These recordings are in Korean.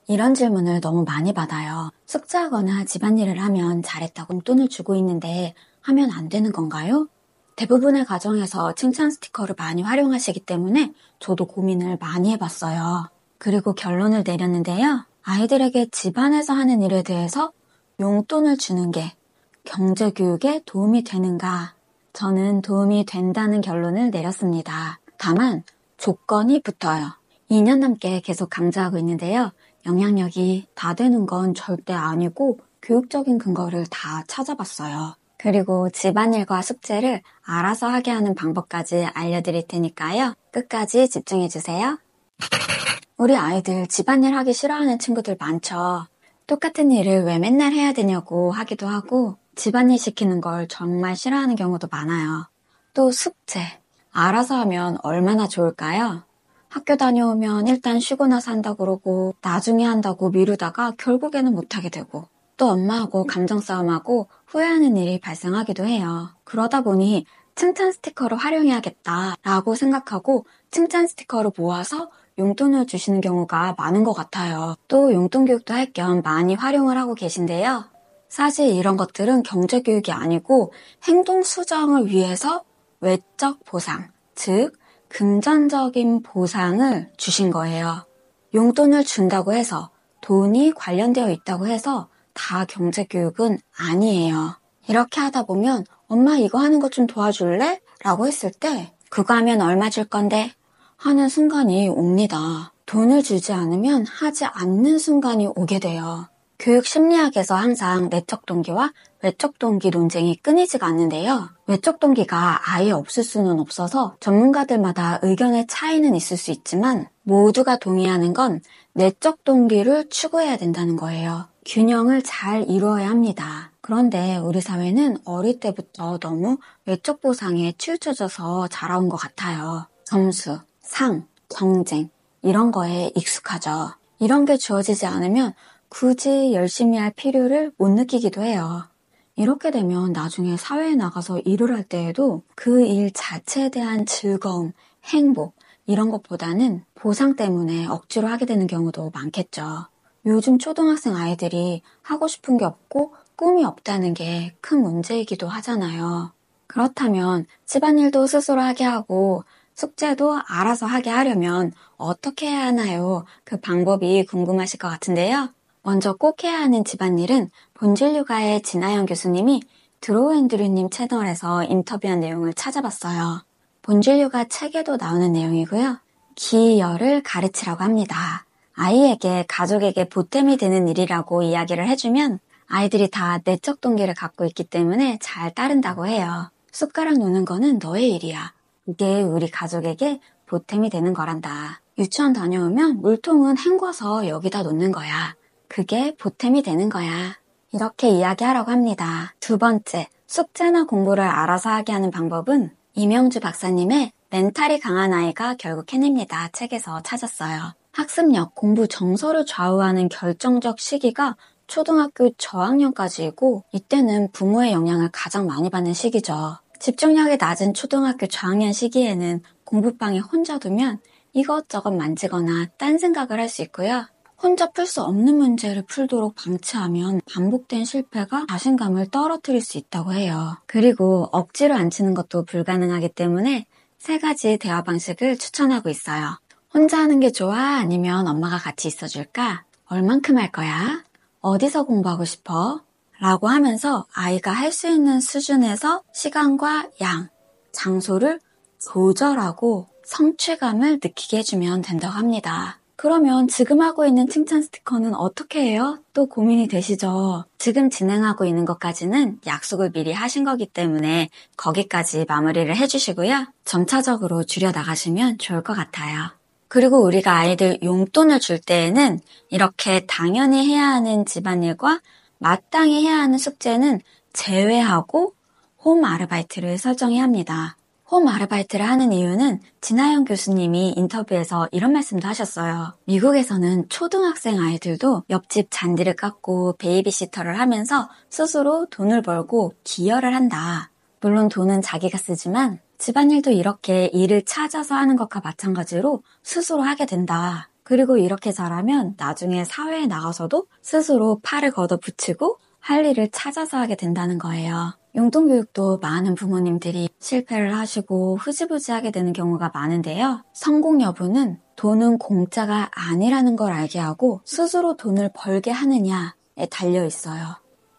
이런 질문을 너무 많이 받아요. 숙제하거나 집안일을 하면 잘했다고 용돈을 주고 있는데 하면 안 되는 건가요? 대부분의 가정에서 칭찬 스티커를 많이 활용하시기 때문에 저도 고민을 많이 해봤어요. 그리고 결론을 내렸는데요. 아이들에게 집안에서 하는 일에 대해서 용돈을 주는 게 경제교육에 도움이 되는가? 저는 도움이 된다는 결론을 내렸습니다. 다만 조건이 붙어요. 2년 넘게 계속 강조하고 있는데요. 영향력이 다 되는 건 절대 아니고 교육적인 근거를 다 찾아봤어요. 그리고 집안일과 숙제를 알아서 하게 하는 방법까지 알려드릴 테니까요. 끝까지 집중해주세요. 우리 아이들 집안일 하기 싫어하는 친구들 많죠. 똑같은 일을 왜 맨날 해야 되냐고 하기도 하고 집안일 시키는 걸 정말 싫어하는 경우도 많아요. 또 숙제, 알아서 하면 얼마나 좋을까요? 학교 다녀오면 일단 쉬고 나서 한다고 그러고 나중에 한다고 미루다가 결국에는 못하게 되고 또 엄마하고 감정 싸움하고 후회하는 일이 발생하기도 해요. 그러다 보니 칭찬 스티커를 활용해야겠다라고 생각하고 칭찬 스티커를 모아서 용돈을 주시는 경우가 많은 것 같아요. 또 용돈 교육도 할 겸 많이 활용을 하고 계신데요. 사실 이런 것들은 경제교육이 아니고 행동 수정을 위해서 외적 보상, 즉 금전적인 보상을 주신 거예요. 용돈을 준다고 해서 돈이 관련되어 있다고 해서 다 경제교육은 아니에요. 이렇게 하다 보면 엄마 이거 하는 거 좀 도와줄래? 라고 했을 때 그거 하면 얼마 줄 건데? 하는 순간이 옵니다. 돈을 주지 않으면 하지 않는 순간이 오게 돼요. 교육 심리학에서 항상 내적 동기와 외적 동기 논쟁이 끊이지가 않는데요. 외적 동기가 아예 없을 수는 없어서 전문가들마다 의견의 차이는 있을 수 있지만 모두가 동의하는 건 내적 동기를 추구해야 된다는 거예요. 균형을 잘 이루어야 합니다. 그런데 우리 사회는 어릴 때부터 너무 외적 보상에 치우쳐져서 자라온 것 같아요. 점수, 상, 경쟁 이런 거에 익숙하죠. 이런 게 주어지지 않으면 굳이 열심히 할 필요를 못 느끼기도 해요. 이렇게 되면 나중에 사회에 나가서 일을 할 때에도 그 일 자체에 대한 즐거움, 행복 이런 것보다는 보상 때문에 억지로 하게 되는 경우도 많겠죠. 요즘 초등학생 아이들이 하고 싶은 게 없고 꿈이 없다는 게 큰 문제이기도 하잖아요. 그렇다면 집안일도 스스로 하게 하고 숙제도 알아서 하게 하려면 어떻게 해야 하나요? 그 방법이 궁금하실 것 같은데요. 먼저 꼭 해야 하는 집안일은 본질육아의 진아영 교수님이 드로우앤드류님 채널에서 인터뷰한 내용을 찾아봤어요. 본질육아 책에도 나오는 내용이고요. 기여를 가르치라고 합니다. 아이에게, 가족에게 보탬이 되는 일이라고 이야기를 해주면 아이들이 다 내적 동기를 갖고 있기 때문에 잘 따른다고 해요. 숟가락 놓는 거는 너의 일이야. 이게 우리 가족에게 보탬이 되는 거란다. 유치원 다녀오면 물통은 헹궈서 여기다 놓는 거야. 그게 보탬이 되는 거야. 이렇게 이야기하라고 합니다. 두 번째, 숙제나 공부를 알아서 하게 하는 방법은 이명주 박사님의 멘탈이 강한 아이가 결국 해냅니다 책에서 찾았어요. 학습력, 공부 정서를 좌우하는 결정적 시기가 초등학교 저학년까지이고 이때는 부모의 영향을 가장 많이 받는 시기죠. 집중력이 낮은 초등학교 저학년 시기에는 공부방에 혼자 두면 이것저것 만지거나 딴 생각을 할 수 있고요. 혼자 풀 수 없는 문제를 풀도록 방치하면 반복된 실패가 자신감을 떨어뜨릴 수 있다고 해요. 그리고 억지로 앉히는 것도 불가능하기 때문에 3가지 대화 방식을 추천하고 있어요. 혼자 하는 게 좋아? 아니면 엄마가 같이 있어줄까? 얼만큼 할 거야? 어디서 공부하고 싶어? 라고 하면서 아이가 할 수 있는 수준에서 시간과 양, 장소를 조절하고 성취감을 느끼게 해주면 된다고 합니다. 그러면 지금 하고 있는 칭찬 스티커는 어떻게 해요? 또 고민이 되시죠? 지금 진행하고 있는 것까지는 약속을 미리 하신 거기 때문에 거기까지 마무리를 해주시고요. 점차적으로 줄여나가시면 좋을 것 같아요. 그리고 우리가 아이들 용돈을 줄 때에는 이렇게 당연히 해야 하는 집안일과 마땅히 해야 하는 숙제는 제외하고 홈 아르바이트를 설정해야 합니다. 홈 아르바이트를 하는 이유는 진아영 교수님이 인터뷰에서 이런 말씀도 하셨어요. 미국에서는 초등학생 아이들도 옆집 잔디를 깎고 베이비시터를 하면서 스스로 돈을 벌고 기여를 한다. 물론 돈은 자기가 쓰지만 집안일도 이렇게 일을 찾아서 하는 것과 마찬가지로 스스로 하게 된다. 그리고 이렇게 잘하면 나중에 사회에 나가서도 스스로 팔을 걷어붙이고 할 일을 찾아서 하게 된다는 거예요. 용돈교육도 많은 부모님들이 실패를 하시고 흐지부지하게 되는 경우가 많은데요. 성공 여부는 돈은 공짜가 아니라는 걸 알게 하고 스스로 돈을 벌게 하느냐에 달려 있어요.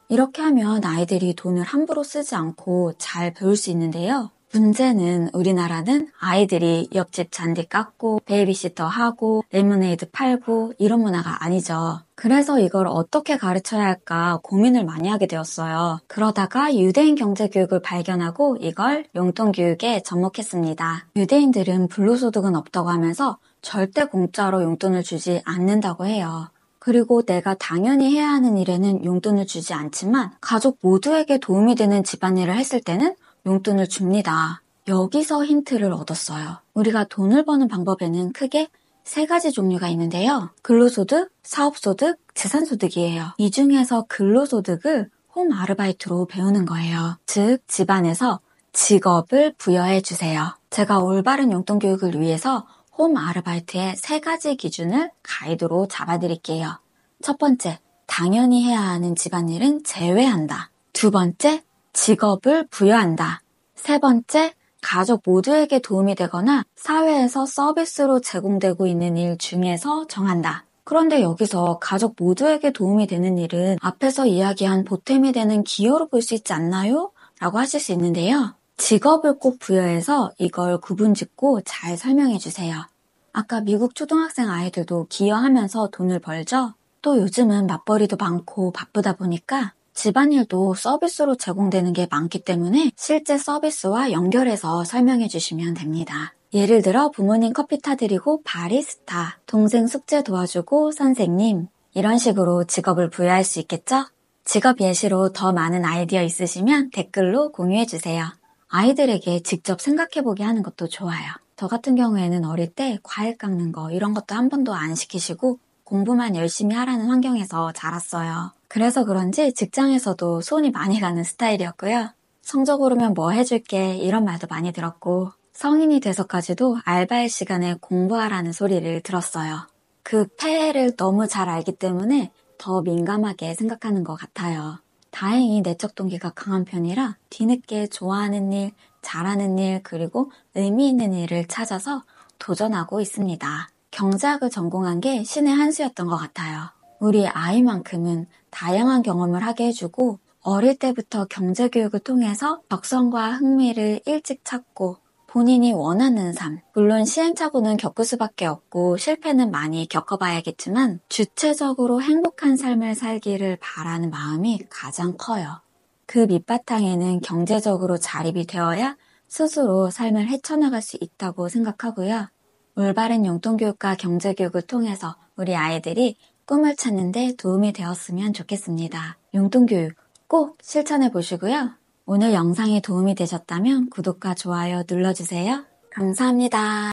이렇게 하면 아이들이 돈을 함부로 쓰지 않고 잘 배울 수 있는데요. 문제는 우리나라는 아이들이 옆집 잔디 깎고 베이비시터 하고 레모네이드 팔고 이런 문화가 아니죠. 그래서 이걸 어떻게 가르쳐야 할까 고민을 많이 하게 되었어요. 그러다가 유대인 경제교육을 발견하고 이걸 용돈교육에 접목했습니다. 유대인들은 불로소득은 없다고 하면서 절대 공짜로 용돈을 주지 않는다고 해요. 그리고 내가 당연히 해야 하는 일에는 용돈을 주지 않지만 가족 모두에게 도움이 되는 집안일을 했을 때는 용돈을 줍니다. 여기서 힌트를 얻었어요. 우리가 돈을 버는 방법에는 크게 3가지 종류가 있는데요. 근로소득, 사업소득, 재산소득이에요. 이 중에서 근로소득을 홈 아르바이트로 배우는 거예요. 즉, 집안에서 직업을 부여해 주세요. 제가 올바른 용돈 교육을 위해서 홈 아르바이트의 3가지 기준을 가이드로 잡아드릴게요. 첫 번째, 당연히 해야 하는 집안일은 제외한다. 두 번째, 직업을 부여한다. 세 번째, 가족 모두에게 도움이 되거나 사회에서 서비스로 제공되고 있는 일 중에서 정한다. 그런데 여기서 가족 모두에게 도움이 되는 일은 앞에서 이야기한 보탬이 되는 기여로 볼 수 있지 않나요? 라고 하실 수 있는데요. 직업을 꼭 부여해서 이걸 구분짓고 잘 설명해 주세요. 아까 미국 초등학생 아이들도 기여하면서 돈을 벌죠? 또 요즘은 맞벌이도 많고 바쁘다 보니까 집안일도 서비스로 제공되는 게 많기 때문에 실제 서비스와 연결해서 설명해 주시면 됩니다. 예를 들어 부모님 커피 타드리고 바리스타, 동생 숙제 도와주고 선생님 이런 식으로 직업을 부여할 수 있겠죠? 직업 예시로 더 많은 아이디어 있으시면 댓글로 공유해 주세요. 아이들에게 직접 생각해보게 하는 것도 좋아요. 저 같은 경우에는 어릴 때 과일 깎는 거 이런 것도 한 번도 안 시키시고 공부만 열심히 하라는 환경에서 자랐어요. 그래서 그런지 직장에서도 손이 많이 가는 스타일이었고요. 성적 오르면 뭐 해줄게 이런 말도 많이 들었고 성인이 돼서까지도 알바할 시간에 공부하라는 소리를 들었어요. 그 폐해를 너무 잘 알기 때문에 더 민감하게 생각하는 것 같아요. 다행히 내적 동기가 강한 편이라 뒤늦게 좋아하는 일, 잘하는 일, 그리고 의미 있는 일을 찾아서 도전하고 있습니다. 경제학을 전공한 게 신의 한 수였던 것 같아요. 우리 아이만큼은 다양한 경험을 하게 해주고 어릴 때부터 경제교육을 통해서 적성과 흥미를 일찍 찾고 본인이 원하는 삶, 물론 시행착오는 겪을 수밖에 없고 실패는 많이 겪어봐야겠지만 주체적으로 행복한 삶을 살기를 바라는 마음이 가장 커요. 그 밑바탕에는 경제적으로 자립이 되어야 스스로 삶을 헤쳐나갈 수 있다고 생각하고요. 올바른 용돈교육과 경제교육을 통해서 우리 아이들이 꿈을 찾는 데 도움이 되었으면 좋겠습니다. 용돈교육 꼭 실천해 보시고요. 오늘 영상이 도움이 되셨다면 구독과 좋아요 눌러주세요. 감사합니다.